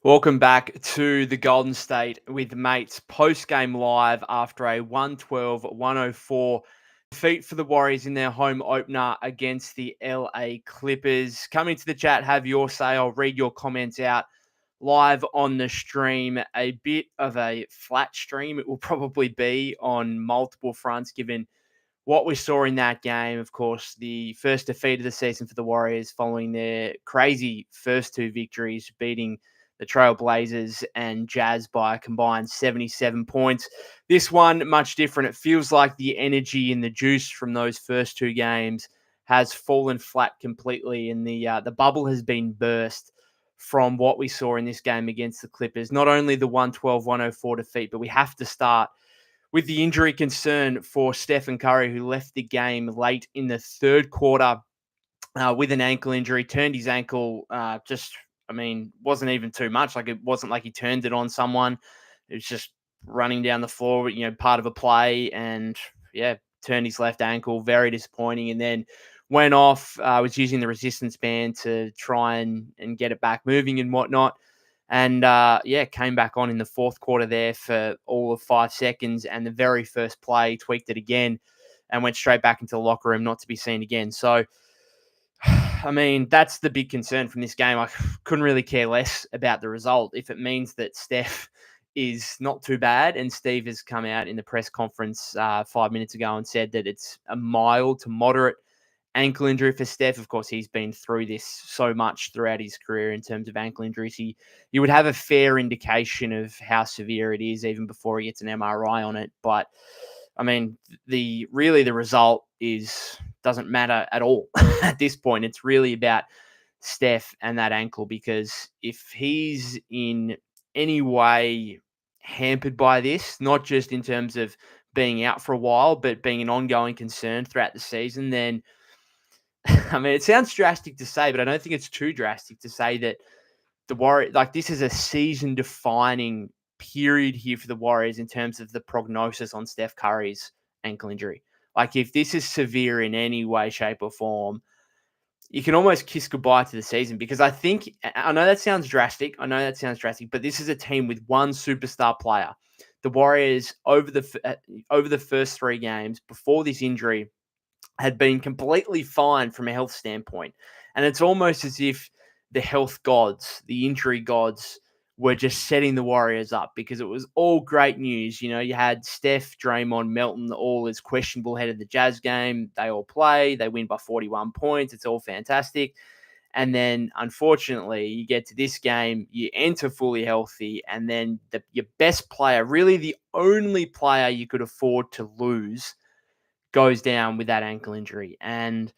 Welcome back to the Golden State with mates post-game live after a 112-104 defeat for the Warriors in their home opener against the LA Clippers. Come into the chat, have your say. I'll read your comments out live on the stream. A bit of a flat stream it will probably be on multiple fronts given what we saw in that game. Of course, the first defeat of the season for the Warriors following their crazy first two victories, beating the Trailblazers and Jazz by a combined 77 points. This one, much different. It feels like the energy and the juice from those first two games has fallen flat completely, and the bubble has been burst from what we saw in this game against the Clippers. Not only the 112-104 defeat, but we have to start with the injury concern for Steph Curry, who left the game late in the third quarter with an ankle injury, turned his ankle wasn't even too much. Like, it wasn't like he turned it on someone. It was just running down the floor, part of a play, and turned his left ankle. Very disappointing. And then went off, was using the resistance band to try and get it back moving and whatnot. And came back on in the fourth quarter there for all of 5 seconds. And the very first play, tweaked it again and went straight back into the locker room, not to be seen again. So, I mean, that's the big concern from this game. I couldn't really care less about the result if it means that Steph is not too bad. And Steve has come out in the press conference 5 minutes ago and said that it's a mild to moderate ankle injury for Steph. Of course, he's been through this so much throughout his career in terms of ankle injuries. You would have a fair indication of how severe it is even before he gets an MRI on it. But I mean, the result doesn't matter at all at this point. It's really about Steph and that ankle, because if he's in any way hampered by this, not just in terms of being out for a while, but being an ongoing concern throughout the season, then I mean, it sounds drastic to say, but I don't think it's too drastic to say that the Warriors, like, this is a season-defining period here for the Warriors in terms of the prognosis on Steph Curry's ankle injury. Like, if this is severe in any way, shape, or form, you can almost kiss goodbye to the season, because I know that sounds drastic. But this is a team with one superstar player. The Warriors over the first 3 games before this injury had been completely fine from a health standpoint. And it's almost as if the health gods, the injury gods, were just setting the Warriors up, because it was all great news. You had Steph, Draymond, Melton, all as questionable head of the Jazz game. They all play. They win by 41 points. It's all fantastic. And then, unfortunately, you get to this game, you enter fully healthy, and then your best player, really the only player you could afford to lose, goes down with that ankle injury. And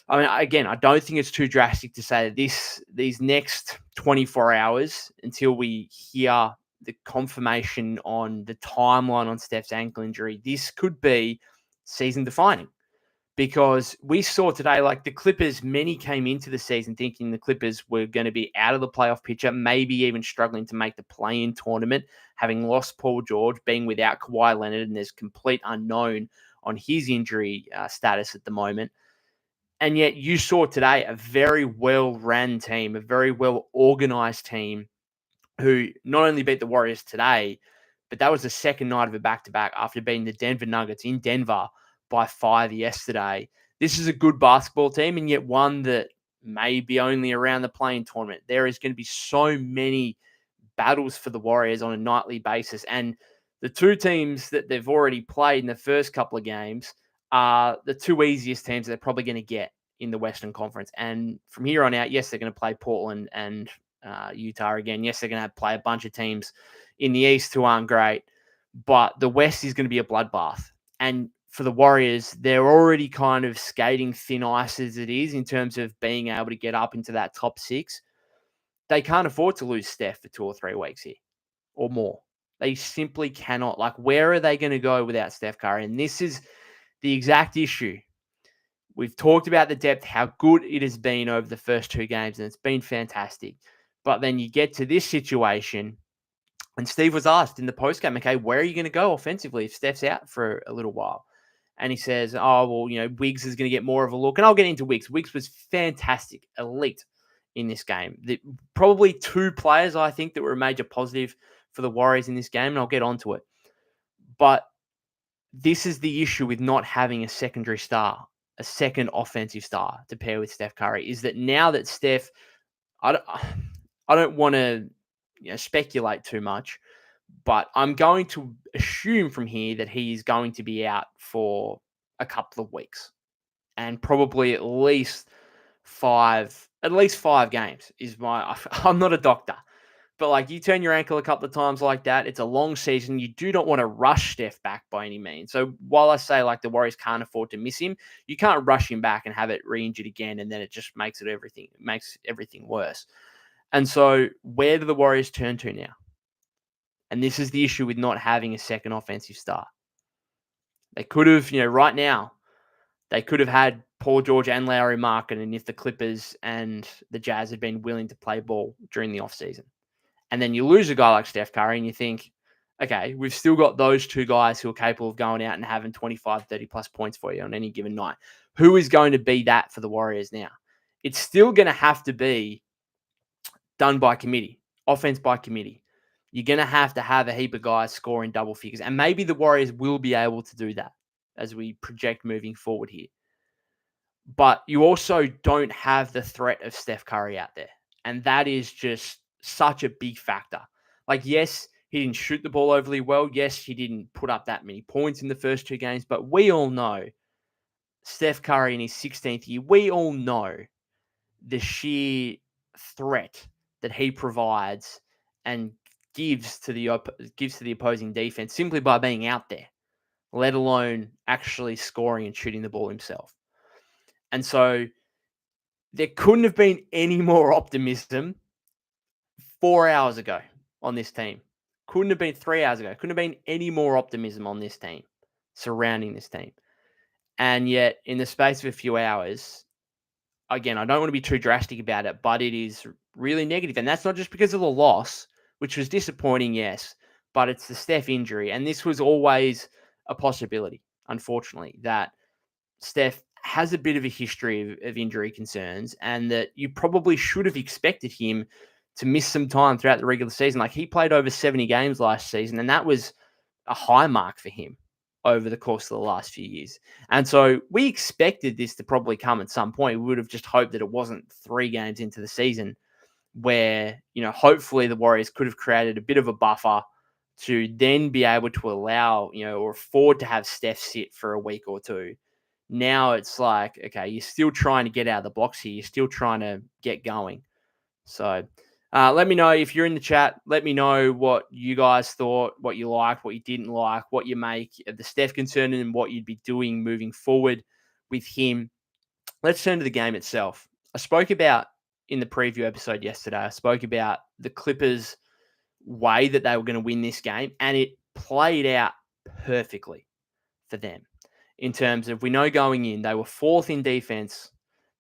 I mean, again, I don't think it's too drastic to say that these next 24 hours until we hear the confirmation on the timeline on Steph's ankle injury, this could be season defining. Because we saw today, like, the Clippers, many came into the season thinking the Clippers were going to be out of the playoff picture, maybe even struggling to make the play-in tournament, having lost Paul George, being without Kawhi Leonard, and there's complete unknown on his injury status at the moment. And yet you saw today a very well-run team, a very well-organized team, who not only beat the Warriors today, but that was the second night of a back-to-back after beating the Denver Nuggets in Denver by 5 yesterday. This is a good basketball team, and yet one that may be only around the play-in tournament. There is going to be so many battles for the Warriors on a nightly basis. And the two teams that they've already played in the first couple of games are the two easiest teams they're probably going to get in the Western Conference. And from here on out, yes, they're going to play Portland and Utah again. Yes, they're going to play a bunch of teams in the East who aren't great, but the West is going to be a bloodbath. And for the Warriors, they're already kind of skating thin ice as it is in terms of being able to get up into that top 6. They can't afford to lose Steph for 2 or 3 weeks here or more. They simply cannot. Like, where are they going to go without Steph Curry? And this is the exact issue. We've talked about the depth, how good it has been over the first 2 games, and it's been fantastic. But then you get to this situation, and Steve was asked in the postgame, okay, where are you going to go offensively if Steph's out for a little while? And he says, oh, well, Wiggs is going to get more of a look. And I'll get into Wiggs. Wiggs was fantastic, elite in this game. Probably two players, I think, that were a major positive for the Warriors in this game, and I'll get onto it. But this is the issue with not having a secondary star, a second offensive star to pair with Steph Curry, is that now that Steph, I don't want to speculate too much, but I'm going to assume from here that he is going to be out for a couple of weeks and probably at least five games is my. I'm not a doctor, but like you turn your ankle a couple of times like that, it's a long season. You do not want to rush Steph back by any means. So while I say like the Warriors can't afford to miss him, you can't rush him back and have it re-injured again, and then it just makes everything worse. And so where do the Warriors turn to now? And this is the issue with not having a second offensive star. They could have, right now, they could have had Paul George and Lauri Markkanen if the Clippers and the Jazz had been willing to play ball during the offseason. And then you lose a guy like Steph Curry and you think, okay, we've still got those two guys who are capable of going out and having 25, 30 plus points for you on any given night. Who is going to be that for the Warriors now? It's still going to have to be done by committee, offense by committee. You're going to have a heap of guys scoring double figures. And maybe the Warriors will be able to do that as we project moving forward here. But you also don't have the threat of Steph Curry out there. And that is just such a big factor. Like, yes, he didn't shoot the ball overly well. Yes, he didn't put up that many points in the first two games. But we all know Steph Curry in his 16th year, we all know the sheer threat that he provides and gives to the opposing defense simply by being out there, let alone actually scoring and shooting the ball himself. And so there couldn't have been any more optimism 4 hours ago on this team. Couldn't have been 3 hours ago. Couldn't have been any more optimism on this team, surrounding this team. And yet, in the space of a few hours, again, I don't want to be too drastic about it, but it is really negative. And that's not just because of the loss, which was disappointing, yes, but it's the Steph injury. And this was always a possibility, unfortunately, that Steph has a bit of a history of injury concerns and that you probably should have expected him to miss some time throughout the regular season. Like, he played over 70 games last season, and that was a high mark for him over the course of the last few years. And so we expected this to probably come at some point. We would have just hoped that it wasn't 3 games into the season where, hopefully the Warriors could have created a bit of a buffer to then be able to allow, or afford to have Steph sit for a week or two. Now it's like, okay, you're still trying to get out of the blocks here. You're still trying to get going. So let me know if you're in the chat. Let me know what you guys thought, what you liked, what you didn't like, what you make of the Steph concern and what you'd be doing moving forward with him. Let's turn to the game itself. I spoke about in the preview episode yesterday, I spoke about the Clippers' way that they were going to win this game, and it played out perfectly for them. In terms of, we know going in, they were 4th in defense.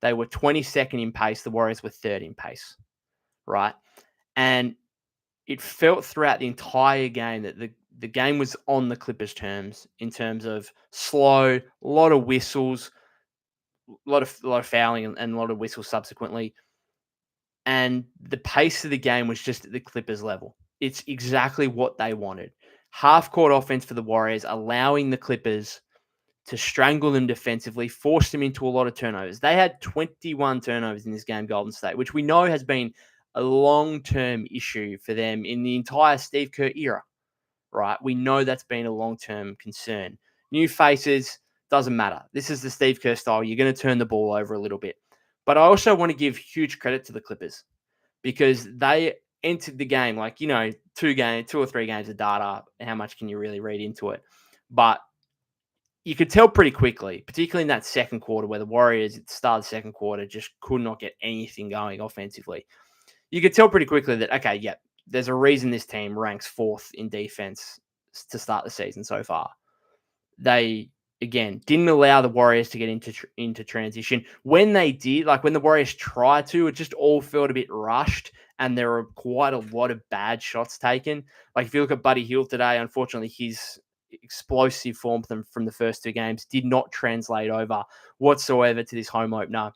They were 22nd in pace. The Warriors were 3rd in pace, right? And it felt throughout the entire game that the game was on the Clippers' terms in terms of slow, a lot of whistles, a lot of fouling and a lot of whistles subsequently. And the pace of the game was just at the Clippers' level. It's exactly what they wanted. Half-court offense for the Warriors, allowing the Clippers to strangle them defensively, force them into a lot of turnovers. They had 21 turnovers in this game, Golden State, which we know has been a long-term issue for them in the entire Steve Kerr era, right? We know that's been a long-term concern. New faces, doesn't matter. This is the Steve Kerr style. You're going to turn the ball over a little bit. But I also want to give huge credit to the Clippers because they entered the game like, 2 or 3 games of data. How much can you really read into it? But you could tell pretty quickly, particularly in that second quarter where the Warriors at the start of the second quarter just could not get anything going offensively. You could tell pretty quickly that, okay, yeah, there's a reason this team ranks 4th in defense to start the season so far. They, again, didn't allow the Warriors to get into transition. When they did, like when the Warriors tried to, it just all felt a bit rushed and there were quite a lot of bad shots taken. Like if you look at Buddy Hield today, unfortunately, his explosive form from the first 2 games did not translate over whatsoever to this home opener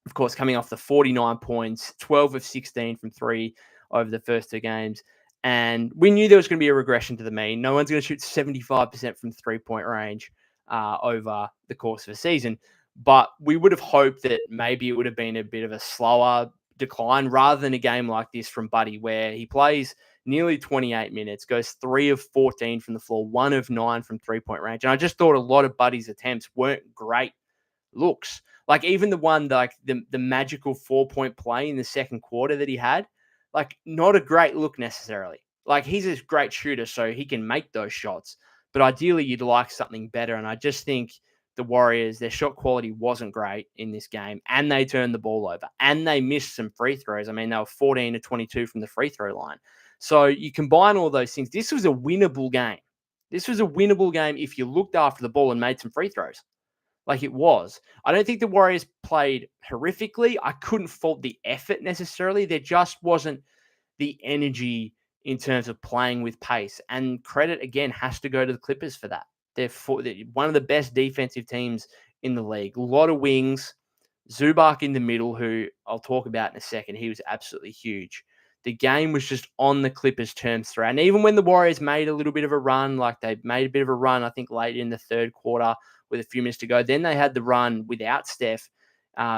Of course, coming off the 49 points, 12 of 16 from three over the first two games. And we knew there was going to be a regression to the mean. No one's going to shoot 75% from 3-point range over the course of a season. But we would have hoped that maybe it would have been a bit of a slower decline rather than a game like this from Buddy, where he plays nearly 28 minutes, goes 3 of 14 from the floor, 1 of 9 from 3-point range. And I just thought a lot of Buddy's attempts weren't great looks. Like even the one, like the magical 4-point play in the second quarter that he had, like not a great look necessarily. Like he's a great shooter, so he can make those shots. But ideally, you'd like something better. And I just think the Warriors, their shot quality wasn't great in this game, and they turned the ball over, and they missed some free throws. I mean, they were 14 to 22 from the free throw line. So you combine all those things. This was a winnable game. This was a winnable game if you looked after the ball and made some free throws. Like it was. I don't think the Warriors played horrifically. I couldn't fault the effort necessarily. There just wasn't the energy in terms of playing with pace. And credit, again, has to go to the Clippers for that. They're one of the best defensive teams in the league. A lot of wings. Zubac in the middle, who I'll talk about in a second. He was absolutely huge. The game was just on the Clippers' terms throughout. And even when the Warriors made a little bit of a run, like they made a bit of a run, I think late in the third quarter with a few minutes to go, then they had the run without Steph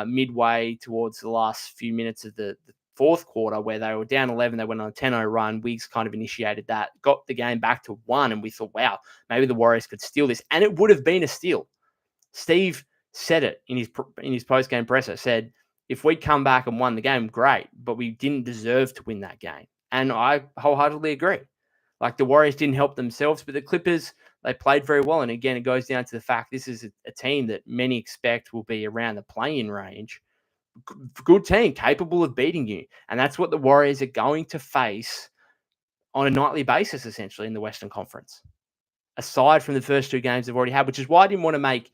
midway towards the last few minutes of the fourth quarter where they were down 11. They went on a 10-0 run. Wiggs kind of initiated that, got the game back to 1, and we thought, wow, maybe the Warriors could steal this. And it would have been a steal. Steve said it in his post-game presser, said, if we'd come back and won the game, great, but we didn't deserve to win that game. And I wholeheartedly agree. Like the Warriors didn't help themselves, but the Clippers, they played very well. And again, it goes down to the fact this is a team that many expect will be around the play-in range. Good team, capable of beating you. And that's what the Warriors are going to face on a nightly basis, essentially, in the Western Conference. Aside from the first two games they've already had, which is why I didn't want to make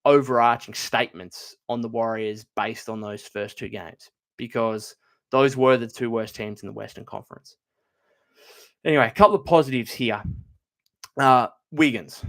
overarching statements on the Warriors based on those first two games, because those were the two worst teams in the Western Conference. Anyway, a couple of positives here. Wiggins,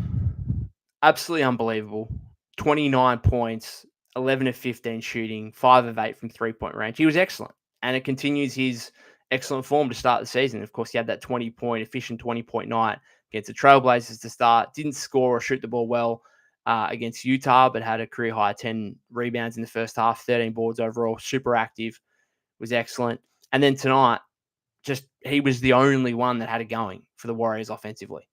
absolutely unbelievable. 29 points, 11 of 15 shooting, 5 of 8 from 3-point range. He was excellent, and it continues his excellent form to start the season. Of course, he had that efficient 20-point night against the Trailblazers to start. Didn't score or shoot the ball well against Utah, but had a career high 10 rebounds in the first half, 13 boards overall, super active, was excellent. And then tonight, just he was the only one that had it going for the Warriors offensively.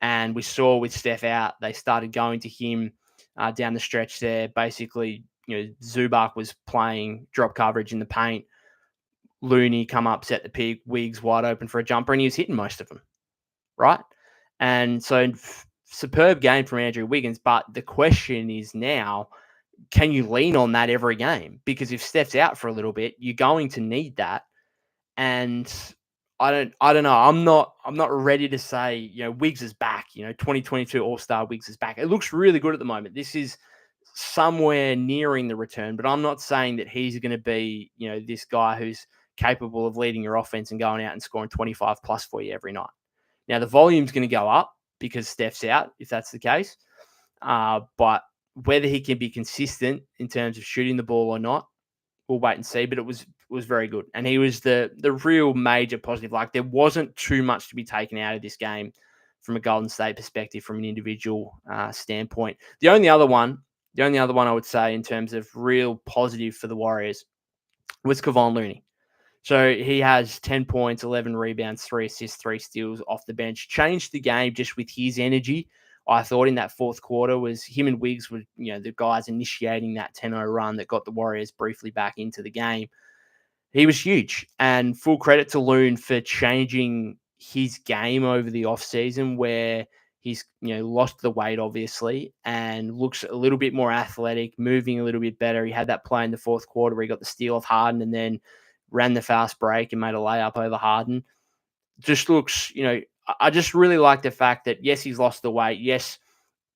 And we saw with Steph out, they started going to him down the stretch there. Basically, Zubac was playing drop coverage in the paint. Looney come up, set the pick, Wiggs wide open for a jumper, and he was hitting most of them, right? And so superb game from Andrew Wiggins. But the question is now, can you lean on that every game? Because if Steph's out for a little bit, you're going to need that. And I don't know. I'm not ready to say, Wiggs is back. 2022 All-Star Wiggs is back. It looks really good at the moment. This is somewhere nearing the return, but I'm not saying that he's going to be, this guy who's capable of leading your offense and going out and scoring 25 plus for you every night. Now the volume's going to go up because Steph's out, if that's the case. But whether he can be consistent in terms of shooting the ball or not, we'll wait and see. But it was very good, and he was the real major positive. Like there wasn't too much to be taken out of this game from a Golden State perspective, from an individual standpoint. The only other one I would say in terms of real positive for the Warriors was Kevon Looney. So he has 10 points, 11 rebounds, 3 assists, 3 steals off the bench. Changed the game just with his energy. I thought in that fourth quarter was him and Wiggs were, the guys initiating that 10-0 run that got the Warriors briefly back into the game. He was huge, and full credit to Loon for changing his game over the offseason, where he's lost the weight obviously and looks a little bit more athletic, moving a little bit better. He had that play in the fourth quarter where he got the steal off Harden and then ran the fast break and made a layup over Harden. Just looks, I just really like the fact that, yes, he's lost the weight. Yes,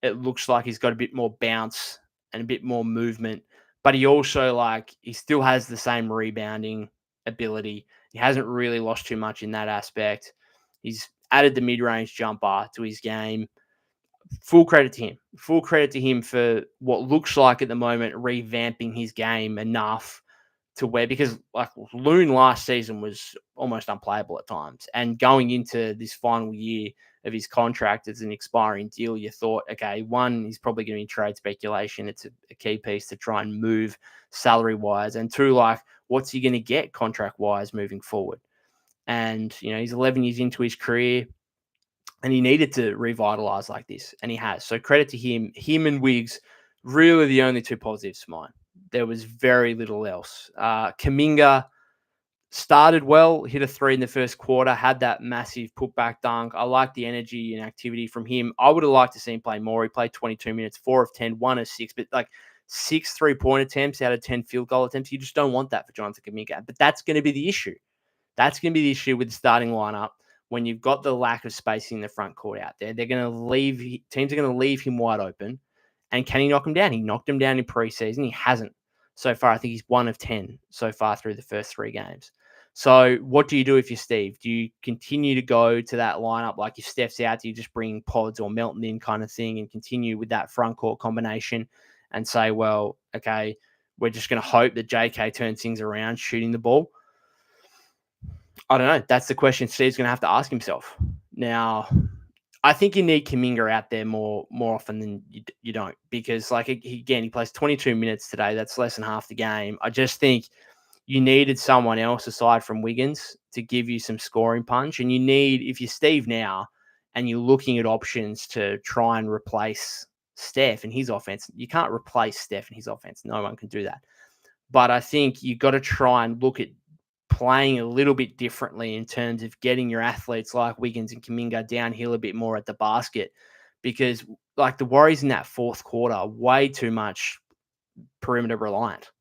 it looks like he's got a bit more bounce and a bit more movement, but he also he still has the same rebounding ability. He hasn't really lost too much in that aspect. He's added the mid-range jumper to his game. full credit to him. Full credit to him for what looks like at the moment revamping his game enough to where, because like Loon last season was almost unplayable at times, and going into this final year of his contract as an expiring deal, you thought, okay, one, he's probably going to be trade speculation. It's a key piece to try and move salary wise, and two, like what's he going to get contract wise moving forward? And he's 11 years into his career, and he needed to revitalize like this, and he has. So credit to him. Him and Wiggs, really the only two positives for mine. There was very little else. Kuminga started well, hit a three in the first quarter, had that massive putback dunk. I like the energy and activity from him. I would have liked to see him play more. He played 22 minutes, 4 of 10, 1 of 6, but like 6 3-point attempts out of 10 field goal attempts. You just don't want that for Jonathan Kuminga. But that's going to be the issue. That's going to be the issue with the starting lineup when you've got the lack of spacing in the front court out there. They're going to teams are going to leave him wide open. And can he knock him down? He knocked him down in preseason. He hasn't so far. I think he's 1 of 10 so far through the first 3 games. So what do you do if you're Steve? Do you continue to go to that lineup? Like if Steph's out, do you just bring Pods or Melton in kind of thing and continue with that front court combination and say, well, okay, we're just going to hope that JK turns things around shooting the ball? I don't know. That's the question Steve's going to have to ask himself. Now, I think you need Kuminga out there more often than you don't, because like he plays 22 minutes today. That's less than half the game. I just think you needed someone else aside from Wiggins to give you some scoring punch. And you need, if you're Steve now and you're looking at options to try and replace Steph and his offense, you can't replace Steph and his offense. No one can do that. But I think you got to try and look at playing a little bit differently in terms of getting your athletes like Wiggins and Kuminga downhill a bit more at the basket, because like the Warriors in that fourth quarter are way too much perimeter reliant.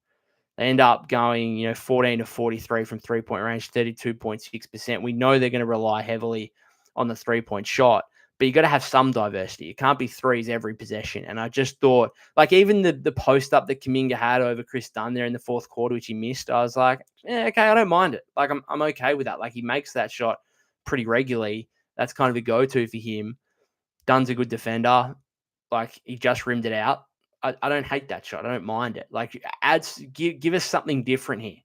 They end up going, 14 to 43 from 3-point range, 32.6%. We know they're going to rely heavily on the 3-point shot, but you got to have some diversity. It can't be threes every possession. And I just thought, like, even the post up that Kuminga had over Chris Dunn there in the fourth quarter, which he missed, I was like, yeah, okay, I don't mind it. Like, I'm okay with that. Like, he makes that shot pretty regularly. That's kind of a go-to for him. Dunn's a good defender. Like, he just rimmed it out. I don't hate that shot. I don't mind it. Like, give us something different here,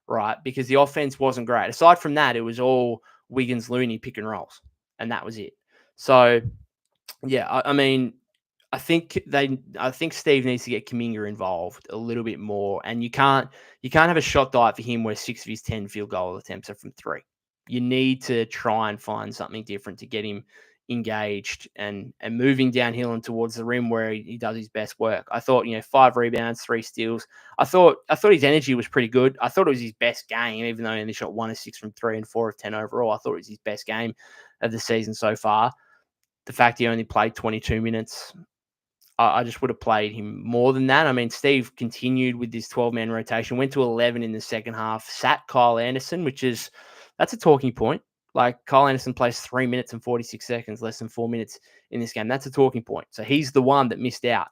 right? Because the offense wasn't great. Aside from that, it was all Wiggins, Looney pick and rolls, and that was it. So, yeah, I mean, I think Steve needs to get Kuminga involved a little bit more, and you can't have a shot diet for him where 6 of his 10 field goal attempts are from 3. You need to try and find something different to get him engaged and moving downhill and towards the rim where he does his best work. I thought, 5 rebounds, 3 steals. I thought his energy was pretty good. I thought it was his best game, even though he only shot 1 of 6 from 3 and 4 of 10 overall. I thought it was his best game of the season so far. The fact he only played 22 minutes, I just would have played him more than that. I mean, Steve continued with this 12-man rotation, went to 11 in the second half, sat Kyle Anderson, that's a talking point. Like, Kyle Anderson plays 3 minutes and 46 seconds, less than 4 minutes in this game. That's a talking point. So he's the one that missed out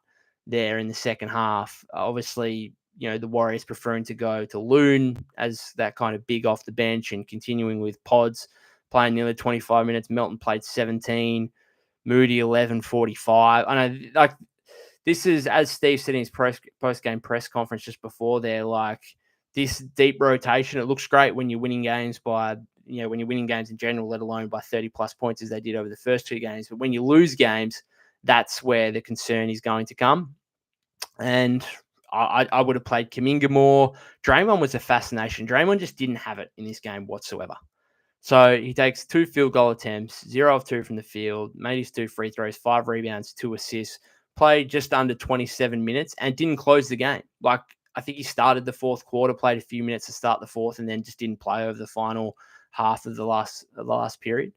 there in the second half. Obviously, the Warriors preferring to go to Loon as that kind of big off the bench and continuing with Pods playing nearly 25 minutes. Melton played 17. Moody 11:45. I know, like, this is, as Steve said in his post-game press conference just before there, like, this deep rotation, it looks great when you're winning games by, when you're winning games in general, let alone by 30-plus points as they did over the first 2 games. But when you lose games, that's where the concern is going to come. And I would have played Kuminga more. Draymond was a fascination. Draymond just didn't have it in this game whatsoever. So he takes 2 field goal attempts, 0 of 2 from the field, made his 2 free throws, 5 rebounds, 2 assists, played just under 27 minutes and didn't close the game. Like, I think he started the fourth quarter, played a few minutes to start the fourth, and then just didn't play over the final half of the last period.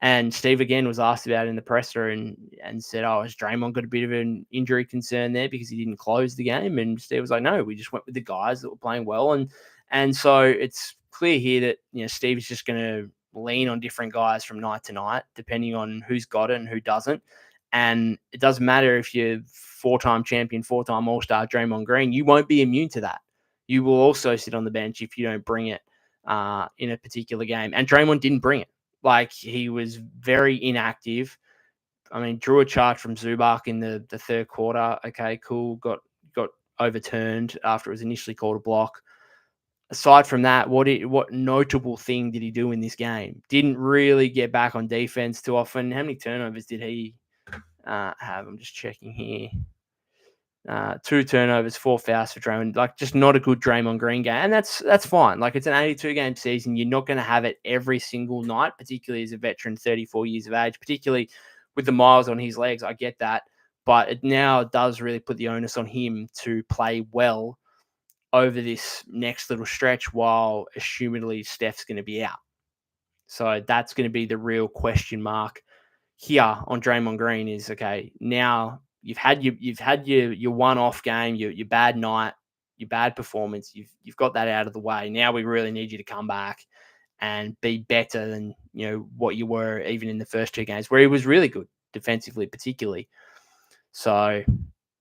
And Steve again was asked about it in the presser and said, oh, has Draymond got a bit of an injury concern there because he didn't close the game? And Steve was like, no, we just went with the guys that were playing well. And so it's clear here that, Steve is just going to lean on different guys from night to night, depending on who's got it and who doesn't. And it doesn't matter if you're 4-time champion, 4-time All-Star Draymond Green, you won't be immune to that. You will also sit on the bench if you don't bring it in a particular game. And Draymond didn't bring it. Like, he was very inactive. I mean, drew a charge from Zubac in the third quarter. Okay, cool. Got overturned after it was initially called a block. Aside from that, what notable thing did he do in this game? Didn't really get back on defense too often. How many turnovers did he have? I'm just checking here. 2 turnovers, 4 fouls for Draymond. Like, just not a good Draymond Green game, and that's fine. Like, it's an 82 game season. You're not going to have it every single night, particularly as a veteran, 34 years of age, particularly with the miles on his legs. I get that, but it now does really put the onus on him to play well over this next little stretch, while assumedly Steph's going to be out. So that's going to be the real question mark here on Draymond Green. Is okay, now you've had your one-off game, your bad night, your bad performance. You've got that out of the way. Now we really need you to come back and be better than what you were even in the first 2 games, where he was really good defensively, particularly. So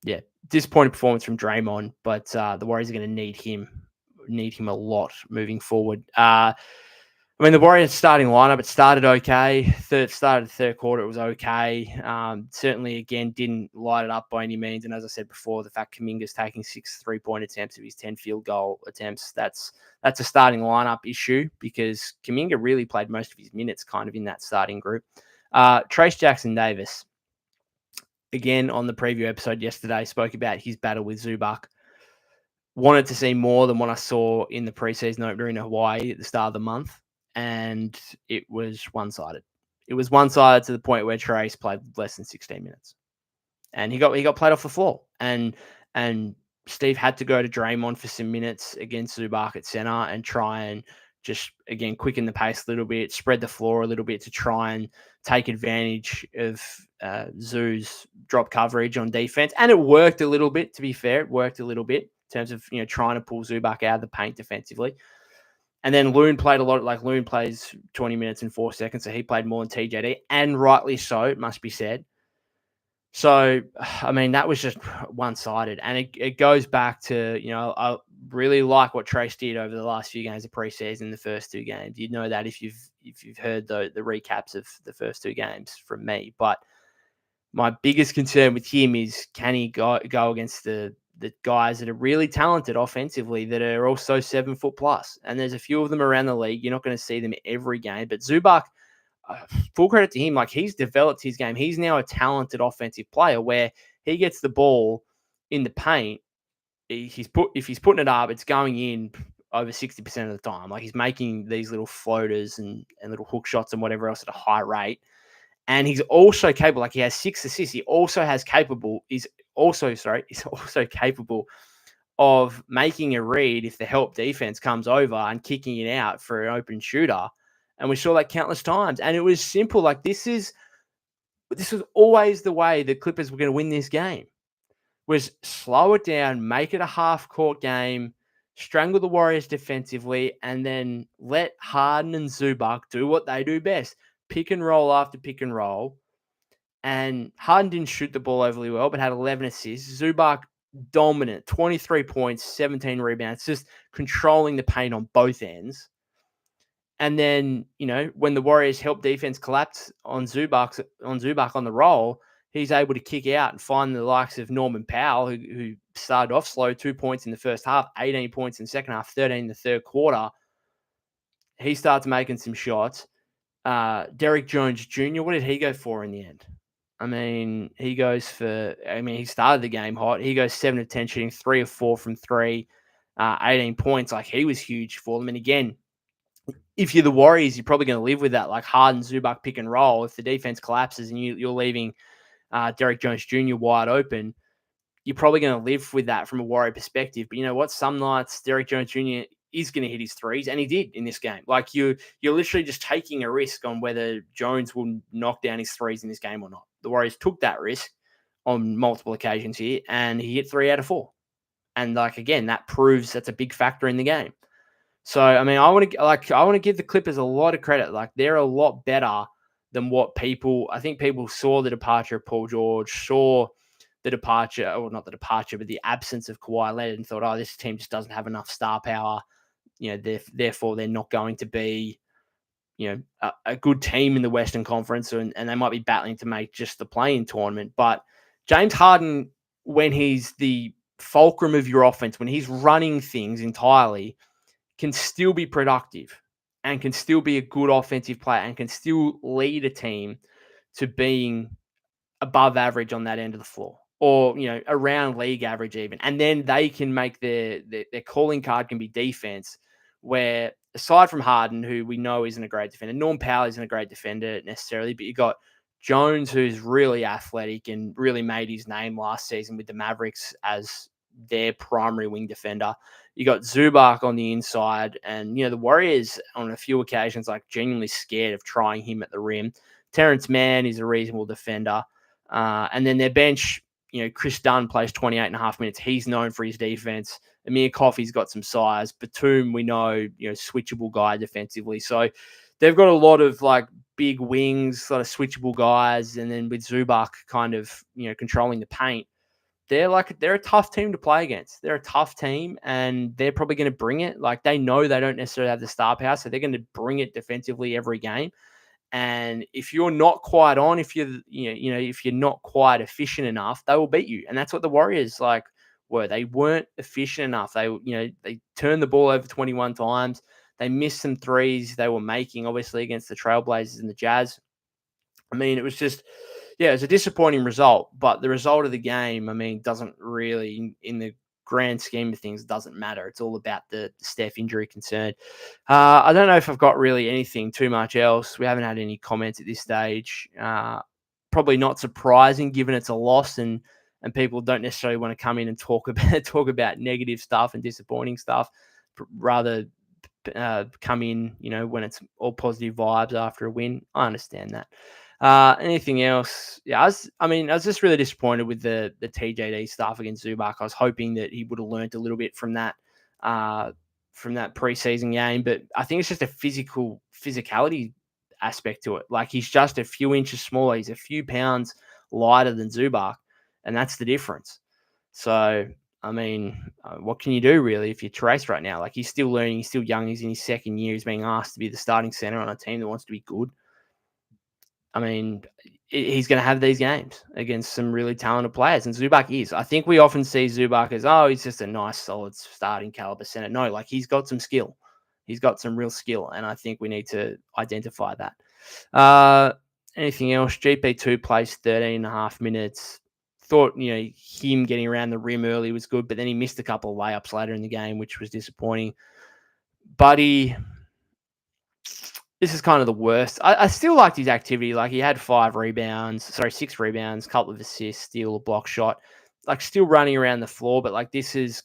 yeah, disappointing performance from Draymond, but the Warriors are going to need him a lot moving forward. I mean, the Warriors starting lineup, it started okay. Started the third quarter, it was okay. Certainly, again, didn't light it up by any means. And as I said before, the fact Kuminga's taking 6 3-point attempts of his 10 field goal attempts, that's a starting lineup issue, because Kuminga really played most of his minutes kind of in that starting group. Trace Jackson-Davis, again, on the preview episode yesterday, spoke about his battle with Zubac. Wanted to see more than what I saw in the preseason opener in Hawaii at the start of the month, and it was one-sided. It was one-sided to the point where Trace played less than 16 minutes, and he got played off the floor. And Steve had to go to Draymond for some minutes against Zubac at center and try and just, again, quicken the pace a little bit, spread the floor a little bit to try and take advantage of Zoo's drop coverage on defense. And it worked a little bit, to be fair. It worked a little bit in terms of trying to pull Zubac out of the paint defensively. And then Loon played a lot. Like, Loon plays 20 minutes and 4 seconds, so he played more than TJD, and rightly so, it must be said. So, I mean, that was just one-sided. And it goes back to, I really like what Trace did over the last few games of preseason, the first 2 games. You'd know that if you've heard the recaps of the first 2 games from me. But my biggest concern with him is, can he go against the guys that are really talented offensively, that are also 7 foot plus? And there's a few of them around the league. You're not going to see them every game. But Zubac, full credit to him. Like, he's developed his game. He's now a talented offensive player where he gets the ball in the paint. If he's putting it up, it's going in over 60% of the time. Like, he's making these little floaters and little hook shots and whatever else at a high rate. And he's also capable. Like, he has 6 assists. He also is also capable of making a read if the help defense comes over and kicking it out for an open shooter. And we saw that countless times. And it was simple. Like, this was always the way the Clippers were going to win this game, was slow it down, make it a half-court game, strangle the Warriors defensively, and then let Harden and Zubac do what they do best, pick and roll after pick and roll. And Harden didn't shoot the ball overly well, but had 11 assists. Zubac, dominant, 23 points, 17 rebounds, just controlling the paint on both ends. And then, when the Warriors help defense collapse on Zubac on the roll, he's able to kick out and find the likes of Norman Powell, who started off slow, 2 points in the first half, 18 points in the second half, 13 in the third quarter. He starts making some shots. Derrick Jones Jr., what did he go for in the end? I mean, he started the game hot. He goes 7 of 10 shooting, 3 of 4 from 3, 18 points. Like, he was huge for them. And again, if you're the Warriors, you're probably going to live with that, like Harden, Zubac pick and roll. If the defense collapses and you're leaving Derrick Jones Jr. wide open, you're probably going to live with that from a Warrior perspective. But you know what? Some nights Derrick Jones Jr. is going to hit his threes, and he did in this game. Like, you're literally just taking a risk on whether Jones will knock down his threes in this game or not. The Warriors took that risk on multiple occasions here, and he hit 3 out of 4. And like, again, that proves that's a big factor in the game. So, I mean, I want to give the Clippers a lot of credit. Like, they're a lot better than what I think people saw the departure of Paul George, saw the departure, or not the departure, but the absence of Kawhi Leonard, and thought, this team just doesn't have enough star power. Therefore they're not going to be, a good team in the Western Conference, and they might be battling to make just the play-in tournament. But James Harden, when he's the fulcrum of your offense, when he's running things entirely, can still be productive and can still be a good offensive player and can still lead a team to being above average on that end of the floor, or around league average even. And then they can make their calling card can be defense, where aside from Harden, who we know isn't a great defender, Norm Powell isn't a great defender necessarily, but you got Jones, who's really athletic and really made his name last season with the Mavericks as their primary wing defender. You got Zubac on the inside, and the Warriors on a few occasions genuinely scared of trying him at the rim. Terrence Mann is a reasonable defender. And then their bench, Chris Dunn plays 28.5 minutes. He's known for his defense. Amir Coffey's got some size. Batum, we know, switchable guy defensively. So they've got a lot of big wings, a lot of switchable guys. And then with Zubac kind of, controlling the paint, they're a tough team to play against. They're a tough team, and they're probably going to bring it. They know they don't necessarily have the star power, so they're going to bring it defensively every game. And if you're not quite on, if you're not quite efficient enough, they will beat you. And that's what the Warriors were. They weren't efficient enough. They turned the ball over 21 times. They missed some threes they were making, obviously, against the Trailblazers and the Jazz. I mean, it was just, it was a disappointing result. But the result of the game, I mean, doesn't really, in the grand scheme of things, doesn't matter. It's all about the Steph injury concern. I don't know if I've got really anything too much else. We haven't had any comments at this stage. Probably not surprising, given it's a loss, and people don't necessarily want to come in and talk about negative stuff and disappointing stuff. Rather come in, when it's all positive vibes after a win. I understand that. Anything else? Yeah, I was just really disappointed with the TJD stuff against Zubac. I was hoping that he would have learned a little bit from that preseason game, but I think it's just a physicality aspect to it. He's just a few inches smaller. He's a few pounds lighter than Zubac, and that's the difference. So, I mean, what can you do really if you're Trace right now? He's still learning. He's still young. He's in his second year. He's being asked to be the starting center on a team that wants to be good. I mean, he's going to have these games against some really talented players, and Zubac is. I think we often see Zubac as, he's just a nice, solid starting caliber center. No, he's got some skill. He's got some real skill, and I think we need to identify that. Anything else? GP2 plays 13.5 minutes. Thought, him getting around the rim early was good, but then he missed a couple of layups later in the game, which was disappointing. Buddy, this is kind of the worst. I still liked his activity. He had 6 rebounds, couple of assists, steal, a block shot, still running around the floor. But this is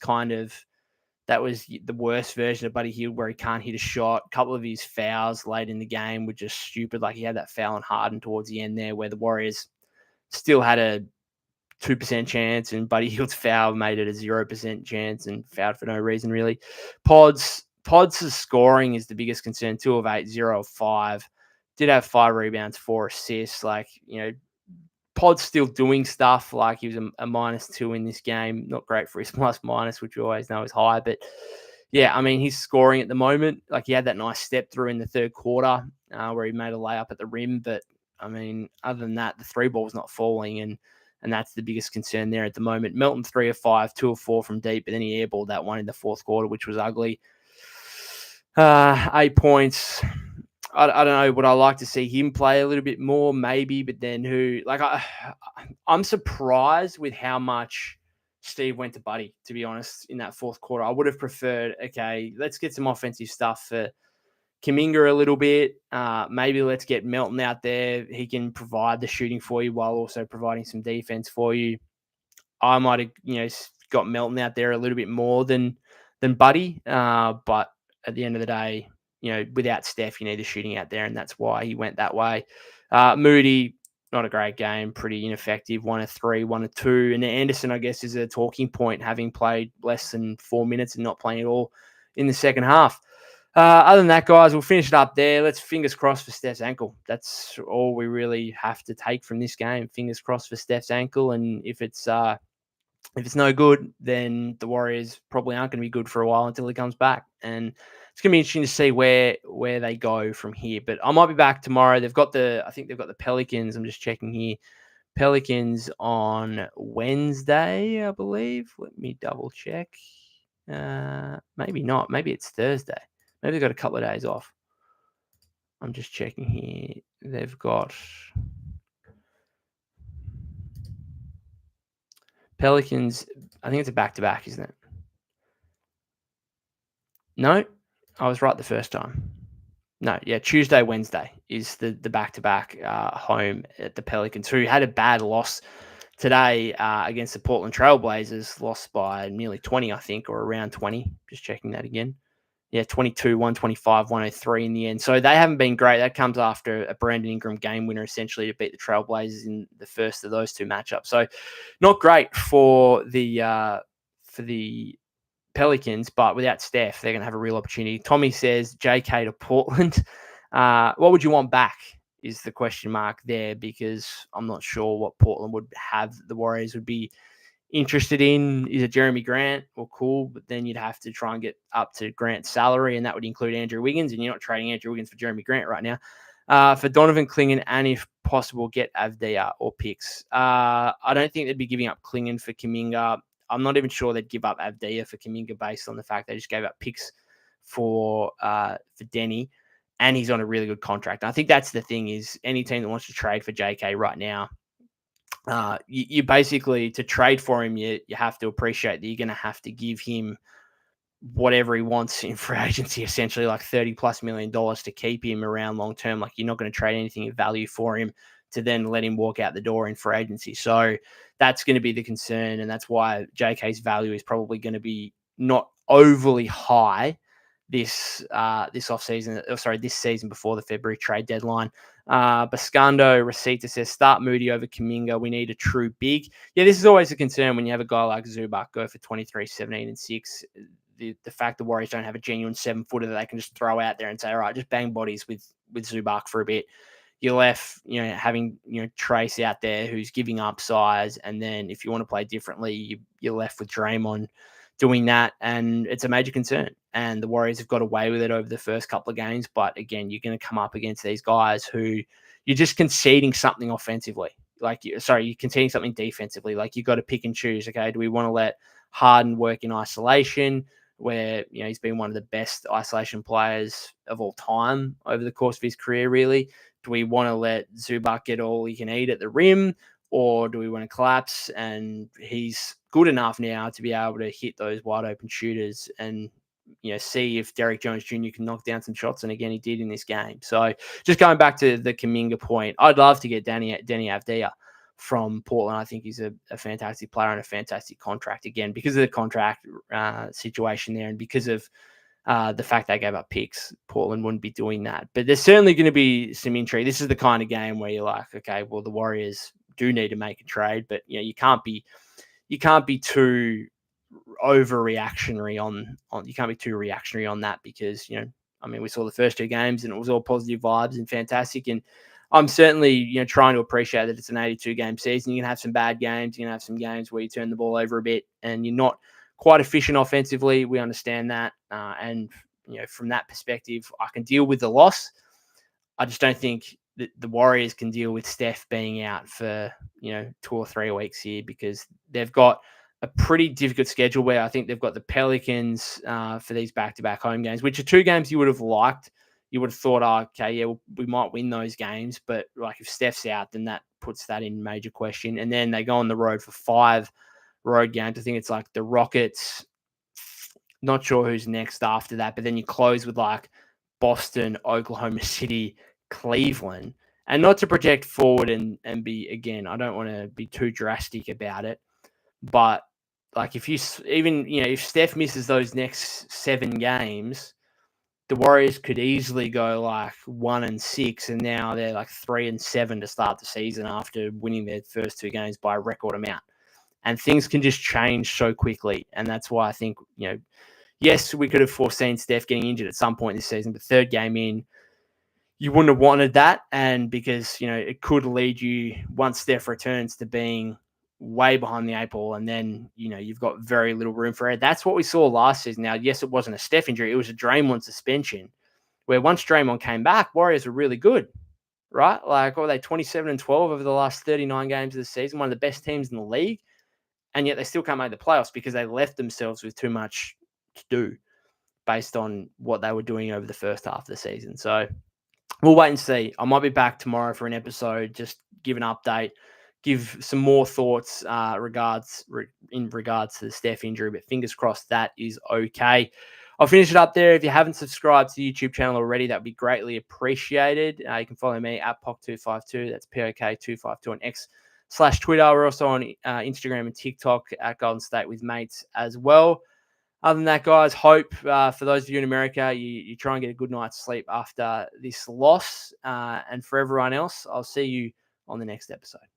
that was the worst version of Buddy Hield, where he can't hit a shot. A couple of his fouls late in the game were just stupid. He had that foul on Harden towards the end there, where the Warriors still had a 2% chance, and Buddy Hield's foul made it a 0% chance and fouled for no reason, really. Pods' scoring is the biggest concern. 2 of 8, 0 of 5. Did have 5 rebounds, 4 assists. Pod's still doing stuff. He was a -2 in this game. Not great for his plus-minus, which we always know is high. But, yeah, I mean, he's scoring at the moment. He had that nice step through in the third quarter where he made a layup at the rim. But, I mean, other than that, the 3 ball's not falling, and that's the biggest concern there at the moment. Melton 3 of 5, 2 of 4 from deep, but then he airballed that one in the fourth quarter, which was ugly. 8 points. I don't know. Would I like to see him play a little bit more? Maybe, but then who? I'm surprised with how much Steve went to Buddy, to be honest, in that fourth quarter. I would have preferred, okay, let's get some offensive stuff for Kuminga a little bit. Maybe let's get Melton out there. He can provide the shooting for you while also providing some defense for you. I might have, got Melton out there a little bit more than Buddy. But at the end of the day, without Steph, you need the shooting out there, and that's why he went that way. Moody, not a great game, pretty ineffective. 1 of 3, 1 of 2. And Anderson, I guess, is a talking point, having played less than 4 minutes and not playing at all in the second half. Other than that, guys, we'll finish it up there. Let's fingers crossed for Steph's ankle. That's all we really have to take from this game. Fingers crossed for Steph's ankle, and if it's no good, then the Warriors probably aren't going to be good for a while until he comes back. And it's gonna be interesting to see where they go from here. But I might be back tomorrow. I think they've got the Pelicans. I'm just checking here. Pelicans on Wednesday, I believe. Let me double check. Maybe not. Maybe it's Thursday. Maybe they've got a couple of days off. I'm just checking here. They've got Pelicans. I think it's a back-to-back, isn't it? No, I was right the first time. No, yeah, Tuesday, Wednesday is the back-to-back home at the Pelicans, who had a bad loss today against the Portland Trail Blazers, lost by nearly 20, I think, or around 20. Just checking that again. Yeah, 22, 125, 103 in the end. So they haven't been great. That comes after a Brandon Ingram game winner, essentially, to beat the Trailblazers in the first of those two matchups. So not great for the Pelicans, but without Steph, they're going to have a real opportunity. Tommy says, JK to Portland. What would you want back is the question mark there, because I'm not sure what Portland would have. The Warriors would be interested in. Is it Jeremy Grant? Well, cool, but then you'd have to try and get up to Grant's salary, and that would include Andrew Wiggins, and you're not trading Andrew Wiggins for Jeremy Grant right now. For Donovan Clingan, and if possible, get Avdia or picks. I don't think they'd be giving up Clingan for Kuminga. I'm not even sure they'd give up Avdia for Kuminga based on the fact they just gave up picks for Denny, and he's on a really good contract. And I think that's the thing, is any team that wants to trade for JK right now, you basically, to trade for him, you have to appreciate that you're going to have to give him whatever he wants in free agency, essentially like $30+ million to keep him around long term. Like, you're not going to trade anything of value for him to then let him walk out the door in free agency. So that's going to be the concern, and that's why JK's value is probably going to be not overly high this offseason. This season before the February trade deadline. Bascando Rosita says, start Moody over Kuminga. We need a true big. Yeah, this is always a concern when you have a guy like Zubac go for 23, 17, and 6. The fact the Warriors don't have a genuine 7-footer that they can just throw out there and say, all right, just bang bodies with Zubac for a bit. You're left, having, Trace out there who's giving up size. And then if you want to play differently, you're left with Draymond doing that. And it's a major concern. And the Warriors have got away with it over the first couple of games. But again, you're going to come up against these guys who you're just conceding something offensively. You're conceding something defensively. Like, you've got to pick and choose. Okay, do we want to let Harden work in isolation, where he's been one of the best isolation players of all time over the course of his career, really? Do we want to let Zubac get all he can eat at the rim, or do we want to collapse? And he's good enough now to be able to hit those wide open shooters and see if Derrick Jones Jr. can knock down some shots. And again, he did in this game. So just going back to the Kuminga point, I'd love to get Denny Avdia from Portland. I think he's a fantastic player and a fantastic contract, again, because of the contract situation there, and because of the fact they gave up picks. Portland wouldn't be doing that. But there's certainly going to be some intrigue. This is the kind of game where you're like, okay, well, the Warriors do need to make a trade, but you can't be too overreactionary on you can't be too reactionary on that, because we saw the first two games and it was all positive vibes and fantastic. And I'm certainly trying to appreciate that it's an 82 game season. You can have some bad games. You can have some games where you turn the ball over a bit and you're not quite efficient offensively. We understand that, and from that perspective, I can deal with the loss. I just don't think that the Warriors can deal with Steph being out for 2 or 3 weeks here, because they've got a pretty difficult schedule where I think they've got the Pelicans for these back-to-back home games, which are 2 games you would have liked. You would have thought, okay, yeah, we might win those games, but like, if Steph's out, then that puts that in major question. And then they go on the road for 5 road games. I think it's like the Rockets. Not sure who's next after that, but then you close with like Boston, Oklahoma City, Cleveland. And not to project forward and be, again, I don't want to be too drastic about it, but like, if if Steph misses those next 7 games, the Warriors could easily go like 1-6, and now they're like 3-7 to start the season after winning their first 2 games by a record amount. And things can just change so quickly. And that's why I think, yes, we could have foreseen Steph getting injured at some point this season, but 3rd game in, you wouldn't have wanted that. And because, it could lead you, once Steph returns, to being way behind the eight ball, and then you've got very little room for error. That's what we saw last season. Now, yes, it wasn't a Steph injury; it was a Draymond suspension. Where once Draymond came back, Warriors were really good, right? Like, what were they, 27-12 over the last 39 games of the season? One of the best teams in the league, and yet they still can't make the playoffs because they left themselves with too much to do based on what they were doing over the first half of the season. So we'll wait and see. I might be back tomorrow for an episode, just give an update, give some more thoughts in regards to the Steph injury, but fingers crossed that is okay. I'll finish it up there. If you haven't subscribed to the YouTube channel already, that would be greatly appreciated. You can follow me at POK252. That's POK252 on X/Twitter. We're also on Instagram and TikTok at Golden State with Mates as well. Other than that, guys, hope for those of you in America, you try and get a good night's sleep after this loss. And for everyone else, I'll see you on the next episode.